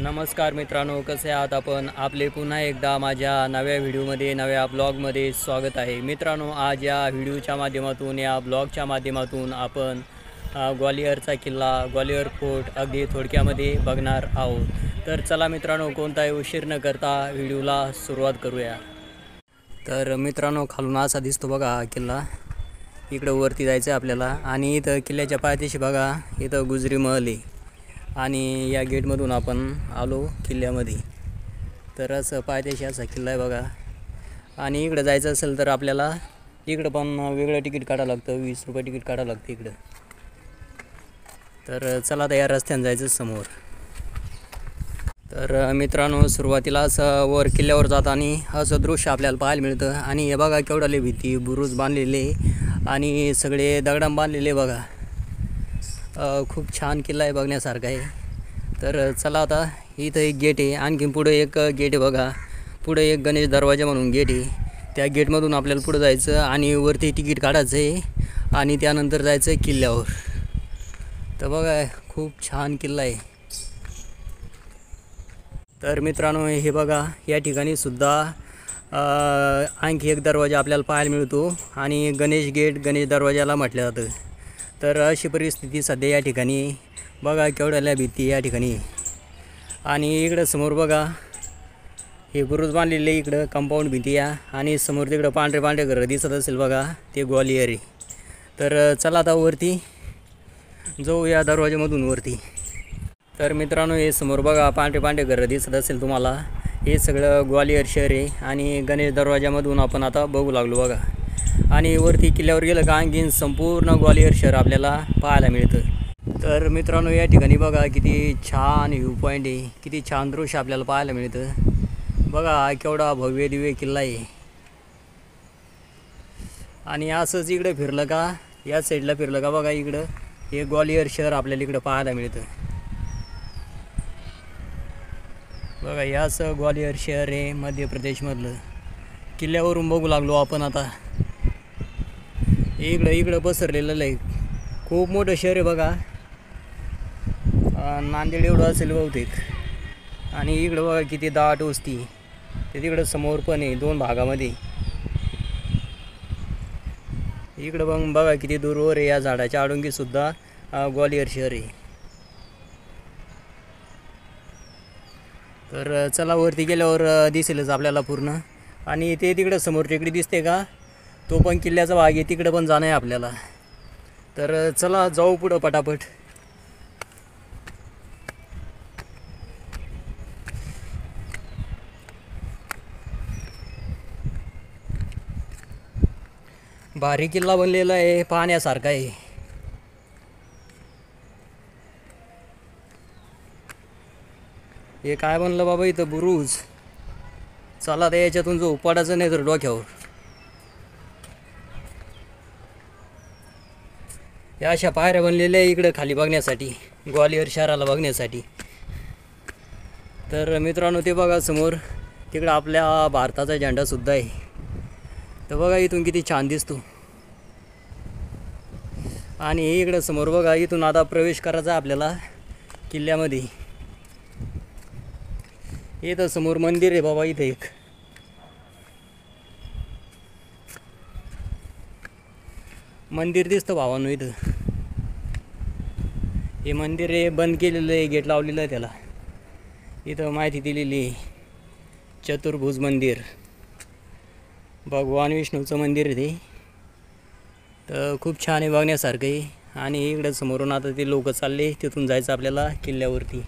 नमस्कार मित्रांनो, कसे आहात आपण? आपले पुन्हा एकदा माझ्या नव्या व्हिडिओमध्ये नव्या ब्लॉगमध्ये स्वागत आहे. मित्रांनो, आज या व्हिडिओच्या माध्यमातून या ब्लॉगच्या माध्यमातून आपण ग्वालियरचा किल्ला, ग्वालियर फोर्ट अगदी थोडक्यामध्ये बघणार आहोत. तर चला मित्रांनो, कोणताही उशीर न करता व्हिडिओला सुरुवात करूया. तर मित्रांनो, खालून असा दिसतो बघा हा किल्ला. इकडं वरती जायचं आहे आपल्याला आणि इथं किल्ल्याच्या पायथ्याशी बघा, इथं गुजरी महल आहे आणि या गेटमधून आपण आलो किल्ल्यामध्ये. तर असं पायथ्याशी असा किल्ला आहे बघा. आणि इकडं जायचं असेल तर आपल्याला इकडं पण वेगळं तिकीट काढावं लागतं, 20 रुपये तिकीट काढावं लागतं इकडं. तर चला आता या रस्त्याने जायचं समोर. तर मित्रांनो, सुरुवातीला असं वर किल्ल्यावर जाताना असं दृश्य आपल्याला पाहायला मिळतं. आणि हे बघा केवढाले भीती बुरुज बांधलेले आणि सगळे दगडांनी बांधलेले बघा. खूप छान किल्ला आहे, बघण्यासारखा आहे. तर चला आता इथं एक गेट आहे, आणखीन पुढे एक गेट आहे बघा. पुढे एक गणेश दरवाजा म्हणून गेट आहे. त्या गेटमधून आपल्याला पुढे जायचं आणि वरती तिकीट काढायचं आहे आणि त्यानंतर जायचं आहे किल्ल्यावर. तर बघा खूप छान किल्ला आहे. तर मित्रांनो, हे बघा या ठिकाणी सुद्धा आणखी एक दरवाजा आपल्याला पाहायला मिळतो आणि गणेश गेट, गणेश दरवाजाला म्हटलं जातं. तर अशी परिस्थिती सध्या या ठिकाणी बघा, केवढ्याला भीती या ठिकाणी. आणि इकडं समोर बघा हे बुरुज बांधलेले, इकडं कंपाऊंड भीती या आणि समोर तिकडं पांढरे पांढरे घरं दिसत असेल बघा, ते ग्वालियर आहे. तर चला आता वरती जाऊ या दरवाजामधून वरती. तर मित्रांनो, हे समोर बघा पांढरे पांढरे घरं दिसत असेल तुम्हाला, हे सगळं ग्वालियर शहर आहे. आणि गणेश दरवाजामधून आपण आता बघू लागलो बघा. आणि वरती किल्ल्यावर गेलं का आणखीन संपूर्ण ग्वालियर शहर आपल्याला पाहायला मिळतं. तर मित्रांनो, या ठिकाणी बघा किती छान व्ह्यू पॉईंट आहे, किती छान दृश्य आपल्याला पाहायला मिळतं. बघा केवढा भव्य दिव्य किल्ला आहे. आणि असंच इकडं फिरलं का, या साईडला फिरलं का बघा, इकडं हे ग्वालियर शहर आपल्याला इकडं पाहायला मिळतं. बघा हे असं ग्वालियर शहर आहे, मध्य प्रदेशमधलं. किल्ल्यावरून बघू लागलो आपण आता. इकडं पसरलेलं आहे, खूप मोठं शहर आहे बघा. नांदेड एवढं असेल बहुतेक. आणि इकडं बघा किती दाट वस्ती. ते तिकडं समोर पण आहे 2 भागामध्ये. इकडं बघा किती दूरवर आहे, या झाडाच्या आडोंगीसुद्धा ग्वालियर शहर आहे. तर चला वरती गेल्यावर दिसेलच आपल्याला पूर्ण. आणि ते तिकडं समोर टेकडी दिसते का, तो पण किल्ल्याचा भाग आहे, तिकडं पण जाणं आहे आपल्याला. तर चला जाऊ पुढं पटापट. भारी किल्ला बनलेला आहे, पाहण्यासारखा आहे. हे काय बनलं बाबा इथं, बुरुज. चला तर याच्यातून जो पडायचं नाही तर डोक्यावर. या अशा पायऱ्या बनलेल्या आहे इकडं खाली बघण्यासाठी, ग्वालियर शहराला बघण्यासाठी. तर मित्रांनो, ते बघा समोर तिकडं आपल्या भारताचा झेंडासुद्धा आहे. तर बघा इथून किती छान दिसतो. आणि इकडं समोर बघा, इथून आता प्रवेश करायचा आपल्याला किल्ल्यामध्ये. इथं समोर मंदिर आहे बाबा, इथं एक मंदिर दिसतं भावांनो इथं. हे मंदिर आहे, बंद केलेलं आहे, गेट लावलेलं आहे त्याला. इथं माहिती दिलेली आहे, चतुर्भुज मंदिर, भगवान विष्णूचं मंदिर आहे ते. तर खूप छान आहे, बघण्यासारखं आहे. आणि इकडं समोरून आता ते लोक चालले, तिथून जायचं आपल्याला किल्ल्यावरती.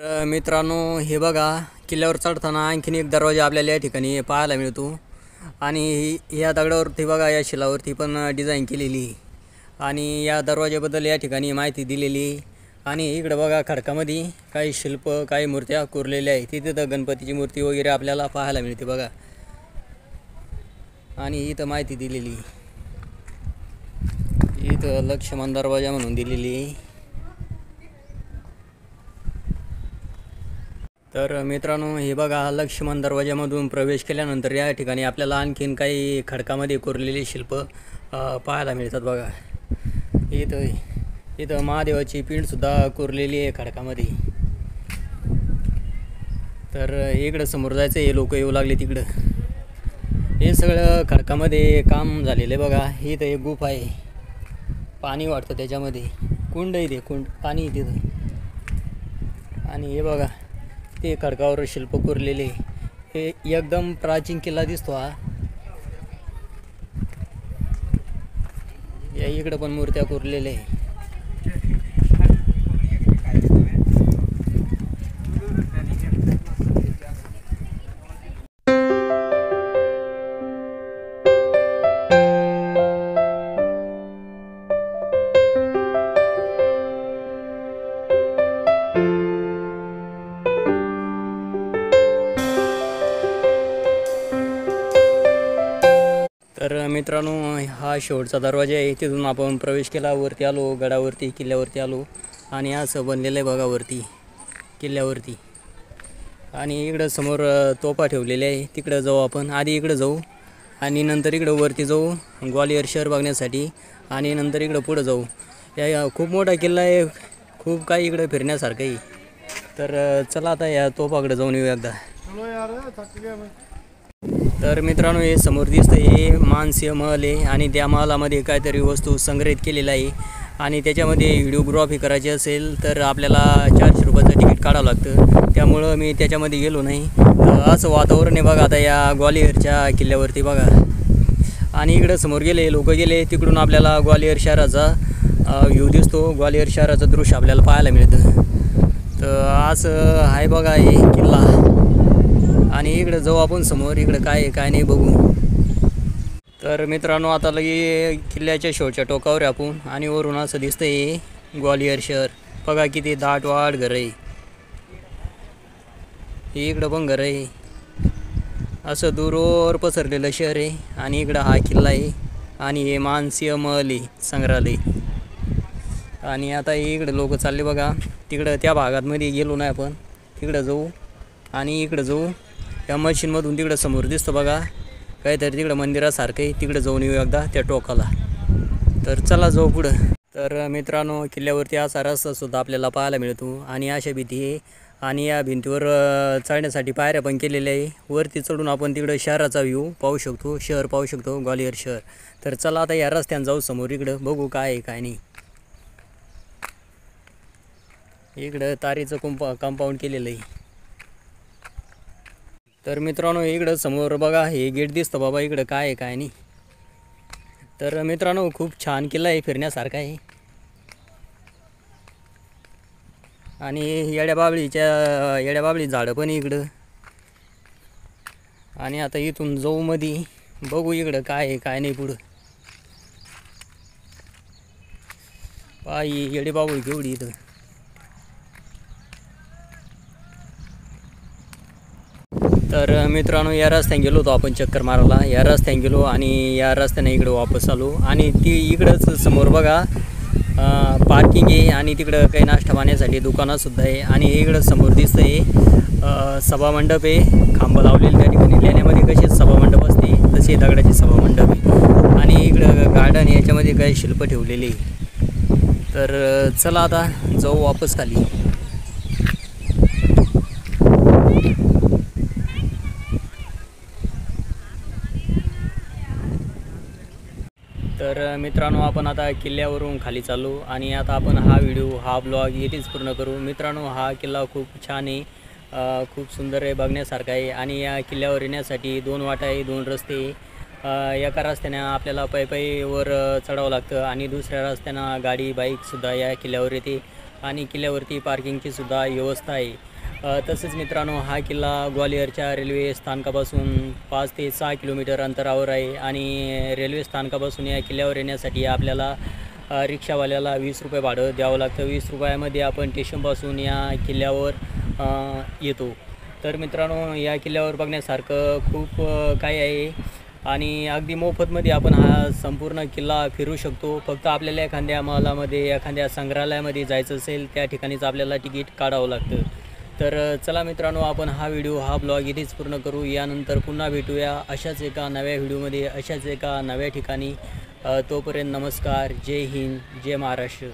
तर मित्रांनो, हे बघा किल्ल्यावर चढताना आणखीन एक दरवाजा आपल्याला या ठिकाणी पाहायला मिळतो. आणि या दगडावरती बघा, या शिलावरती पण डिझाईन केलेली आहे. आणि या दरवाज्याबद्दल या ठिकाणी माहिती दिलेली आहे. आणि इकडं बघा खडकामध्ये काही शिल्प, काही मूर्त्या कोरलेल्या आहेत. तिथे तर गणपतीची मूर्ती वगैरे आपल्याला पाहायला मिळते बघा. आणि इथं माहिती दिलेली, इथं लक्ष्मण दरवाजा म्हणून दिलेली आहे. तर मित्रांनो, हे बघा लक्ष्मण दरवाजामधून प्रवेश केल्यानंतर या ठिकाणी आपल्याला आणखीन काही खडकामध्ये कोरलेली शिल्प पाहायला मिळतात बघा. इथं महादेवाची पिंडसुद्धा कोरलेली आहे खडकामध्ये. तर इकडं समोर जायचं, हे लोक येऊ लागले तिकडं. हे सगळं खडकामध्ये काम झालेलं आहे बघा. ही तर एक गुफा आहे, पाणी वाटतं त्याच्यामध्ये, कुंड आहे ते, कुंड पाणी आहे तिथं. आणि हे बघा ते खडकावर शिल्प कोरलेले, हे एकदम प्राचीन किल्ला दिसतो हा. या इकडं पण मूर्त्या कोरलेल्या आहे. तर मित्रांनो, हा शेवटचा दरवाजा आहे. तिथून आपण प्रवेश केला, वरती आलो, गडावरती किल्ल्यावरती आलो. आणि असं बनलेलं आहे बघा वरती किल्ल्यावरती. आणि इकडं समोर तोफा ठेवलेल्या आहे, तिकडं जाऊ आपण. आधी इकडं जाऊ आणि नंतर इकडं वरती जाऊ ग्वालियर शहर बघण्यासाठी, आणि नंतर इकडं पुढं जाऊ. या खूप मोठा किल्ला आहे, खूप काही इकडं फिरण्यासारखं आहे. तर चला आता या तोफाकडे जाऊन येऊ एकदा. तर मित्रांनो, हे समोर दिसतं हे मानसिंह महल आहे. आणि त्या महलामध्ये काहीतरी वस्तू संग्रहित केलेला आहे. आणि त्याच्यामध्ये व्हिडिओग्राफी करायची असेल तर आपल्याला 400 रुपयाचं तिकीट काढावं लागतं. त्यामुळं मी त्याच्यामध्ये गेलो नाही. तर असं वातावरण आहे बघा आता या ग्वालियरच्या किल्ल्यावरती बघा. आणि इकडं समोर गेले लोक गेले, तिकडून आपल्याला ग्वालियर शहराचा व्ह्यू दिसतो, ग्वालियर शहराचं दृश्य आपल्याला पाहायला मिळतं. तर असं आहे बघा हे किल्ला. आणि इकडं जाऊ आपण समोर, इकडं काय आहे काय नाही बघू. तर मित्रांनो, आता लगे किल्ल्याच्या शेवटच्या टोकावर आहे आपण. आणि वरून असं दिसतं हे ग्वालियर शहर बघा, किती दाटवाट घर आहे. हे इकडं पण घर आहे, असं दूरवर पसरलेलं शहर आहे. आणि इकडं हा किल्ला आहे. आणि हे मानसिंह महल आहे, संग्रहालय. आणि आता इकडं लोक चालले बघा, तिकडं त्या भागातमध्ये गेलो नाही आपण, तिकडं जाऊ. आणि इकडं जाऊ या मशीनमधून, तिकडं समोर दिसतं बघा काहीतरी तिकडं मंदिरासारखं आहे, तिकडं जाऊन येऊ एकदा त्या टोकाला. तर चला जाऊ पुढं. तर मित्रांनो, किल्ल्यावरती असा रस्तासुद्धा आपल्याला पाहायला मिळतो. आणि अशा भीती आहे. आणि या भिंतीवर चढण्यासाठी पायऱ्या पण केलेल्या आहे. वरती चढून आपण तिकडं शहराचा व्ह्यू पाहू शकतो, शहर पाहू शकतो, ग्वालियर शहर. तर चला आता या रस्त्यानं जाऊ समोर, इकडं बघू काय आहे काय नाही. इकडं तारीचं कंपाऊंड केलेलं आहे. तर मित्रांनो, इकडं समोर बघा हे गेट दिसतं बाबा, इकडं काय आहे काय नाही. तर मित्रांनो, खूप छान किल्ला आहे, फिरण्यासारखा आहे. आणि येड्याबाबळी झाडं पण इकडं. आणि आता इथून जाऊ मध्ये, बघू इकडं काय आहे काय नाही पुढं. पायी येडेबाबळी केवढी इथं. तर मित्रांनो, या रस्त्याने गेलो होतो आपण चक्कर मारायला, या रस्त्याने गेलो आणि या रस्त्याने इकडं वापस आलो. आणि ती इकडंच समोर बघा पार्किंग आहे. आणि तिकडं काही नाश्ता पाण्यासाठी दुकानंसुद्धा आहे. आणि इकडं समोर दिसतं आहे सभामंडप आहे, खांब लावलेले त्या ठिकाणी. लेण्यामध्ये कसे सभामंडप असते तसे दगडाचे सभामंडप आहे. आणि इकडं गार्डन, याच्यामध्ये काही शिल्प ठेवलेले. तर चला आता जाऊ वापस खाली. तर मित्रांनो, आपण आता किल्ल्यावरून खाली चाललो. आणि आता आपण हा व्हिडिओ, हा ब्लॉग येथेच पूर्ण करू. मित्रांनो, हा किल्ला खूप छान आहे, खूप सुंदर आहे, बघण्यासारखा आहे. आणि या किल्ल्यावर येण्यासाठी 2 वाटा आहे, 2 रस्ते. एका रस्त्याने आपल्याला पायी वर चढावं लागतं. आणि दुसऱ्या रस्त्यानं गाडी बाईकसुद्धा या किल्ल्यावर येते. आणि किल्ल्यावरती पार्किंगची सुद्धा व्यवस्था आहे. तसेच मित्रांनो, हा किल्ला ग्वालियरच्या रेल्वे स्थानकापासून 5 ते 6 किलोमीटर अंतरावर आहे. आणि रेल्वे स्थानकापासून या किल्ल्यावर येण्यासाठी आपल्याला रिक्षावाल्याला 20 रुपये भाडं द्यावं लागतं. 20 रुपयामध्ये आपण स्टेशनपासून या किल्ल्यावर येतो. तर मित्रांनो, या किल्ल्यावर बघण्यासारखं खूप काही आहे. आणि अगदी मोफतमध्ये आपण हा संपूर्ण किल्ला फिरू शकतो. फक्त आपल्याला एखाद्या महलामध्ये, एखाद्या संग्रहालयामध्ये जायचं असेल, त्या ठिकाणीच आपल्याला तिकीट काढावं लागतं. तर चला मित्रांनो, आपण हा व्हिडिओ, हा ब्लॉग इथेच पूर्ण करू. यानंतर पुन्हा भेटूया अशाच एका नव्या व्हिडिओमध्ये, अशाच एका नव्या ठिकाणी. तोपर्यंत नमस्कार, जय हिंद, जय महाराष्ट्र.